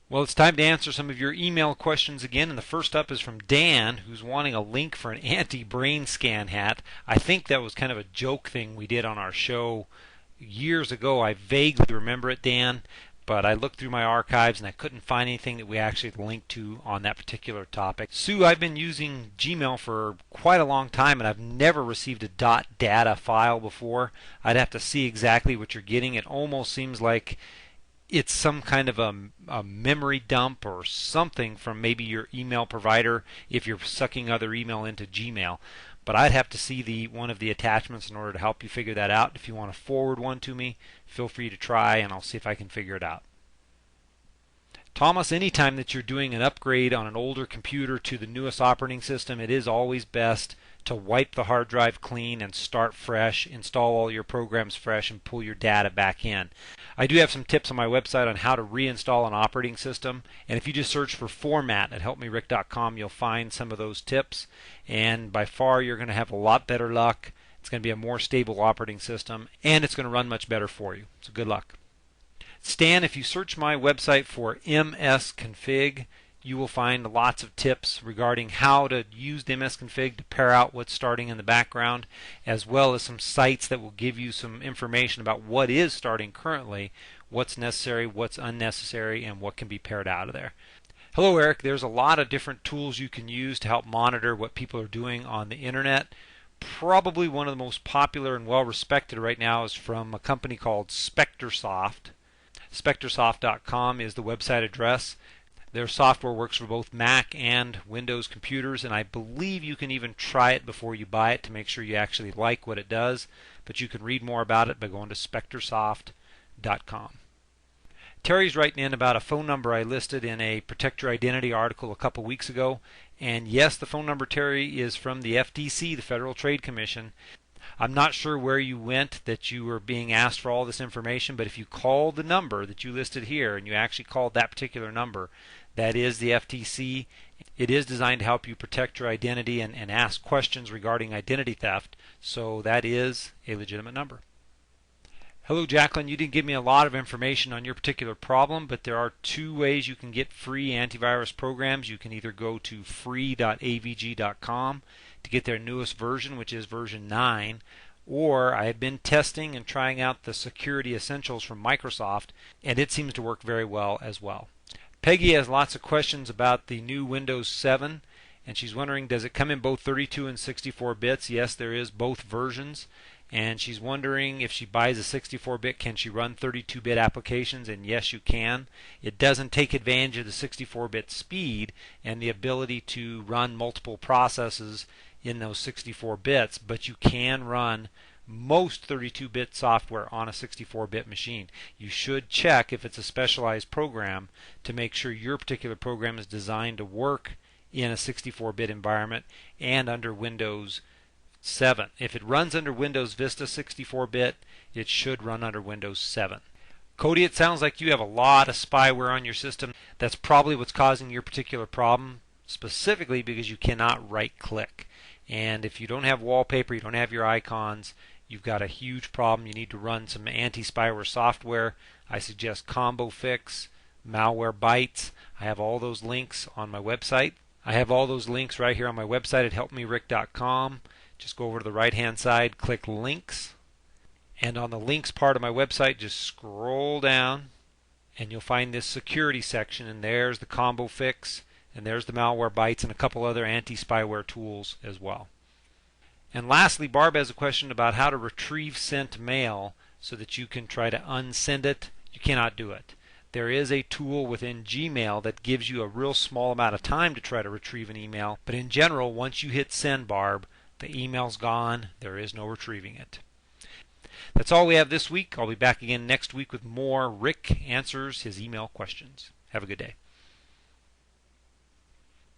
Well, it's time to answer some of your email questions again, and the first up is from Dan, who's wanting a link for an anti-brain scan hat. I think that was kind of a joke thing we did on our show years ago. I vaguely remember it, Dan, but I looked through my archives and I couldn't find anything that we actually linked to on that particular topic. Sue, I've been using Gmail for quite a long time and I've never received a .data file before. I'd have to see exactly what you're getting. It almost seems like it's some kind of a memory dump or something from maybe your email provider if you're sucking other email into Gmail. But I'd have to see one of the attachments in order to help you figure that out. If you want to forward one to me, feel free to try and I'll see if I can figure it out. Thomas, anytime that you're doing an upgrade on an older computer to the newest operating system, it is always best to wipe the hard drive clean and start fresh, install all your programs fresh, and pull your data back in. I do have some tips on my website on how to reinstall an operating system, and if you just search for format at helpmerick.com, you'll find some of those tips, and by far you're going to have a lot better luck. It's going to be a more stable operating system, and it's going to run much better for you. So good luck. Stan, if you search my website for msconfig, you will find lots of tips regarding how to use the msconfig to pair out what's starting in the background, as well as some sites that will give you some information about what is starting currently, what's necessary, what's unnecessary, and what can be paired out of there. Hello, Eric. There's a lot of different tools you can use to help monitor what people are doing on the internet. Probably one of the most popular and well respected right now is from a company called SpectreSoft. SpectreSoft.com is the website address. Their software works for both Mac and Windows computers, and I believe you can even try it before you buy it to make sure you actually like what it does. But you can read more about it by going to SpectreSoft.com. Terry's writing in about a phone number I listed in a Protect Your Identity article a couple weeks ago. And yes, the phone number, Terry, is from the FTC, the Federal Trade Commission. I'm not sure where you went that you were being asked for all this information, but if you call the number that you listed here and you actually called that particular number, that is the FTC. It is designed to help you protect your identity and ask questions regarding identity theft, so that is a legitimate number. Hello, Jacqueline. You didn't give me a lot of information on your particular problem, but there are two ways you can get free antivirus programs. You can either go to free.avg.com to get their newest version, which is version 9, or I have been testing and trying out the Security Essentials from Microsoft, and it seems to work very well as well. Peggy has lots of questions about the new Windows 7, and she's wondering, does it come in both 32 and 64 bits? Yes, there is both versions. And she's wondering if she buys a 64-bit, can she run 32-bit applications? And yes, you can. It doesn't take advantage of the 64-bit speed and the ability to run multiple processes in those 64 bits, but you can run most 32-bit software on a 64-bit machine. You should check if it's a specialized program to make sure your particular program is designed to work in a 64-bit environment and under Windows 7. If it runs under Windows Vista 64-bit, it should run under Windows 7. Cody, it sounds like you have a lot of spyware on your system. That's probably what's causing your particular problem, specifically because you cannot right-click. And if you don't have wallpaper, you don't have your icons, you've got a huge problem. You need to run some anti-spyware software. I suggest Combo Fix, Malwarebytes. I have all those links on my website. I have all those links right here on my website at helpmerick.com. Just go over to the right-hand side, click Links, and on the Links part of my website, just scroll down, and you'll find this Security section, and there's the Combo Fix, and there's the Malwarebytes, and a couple other anti-spyware tools as well. And lastly, Barb has a question about how to retrieve sent mail so that you can try to unsend it. You cannot do it. There is a tool within Gmail that gives you a real small amount of time to try to retrieve an email, but in general, once you hit send, Barb, the email's gone. There is no retrieving it. That's all we have this week. I'll be back again next week with more. Rick answers his email questions. Have a good day.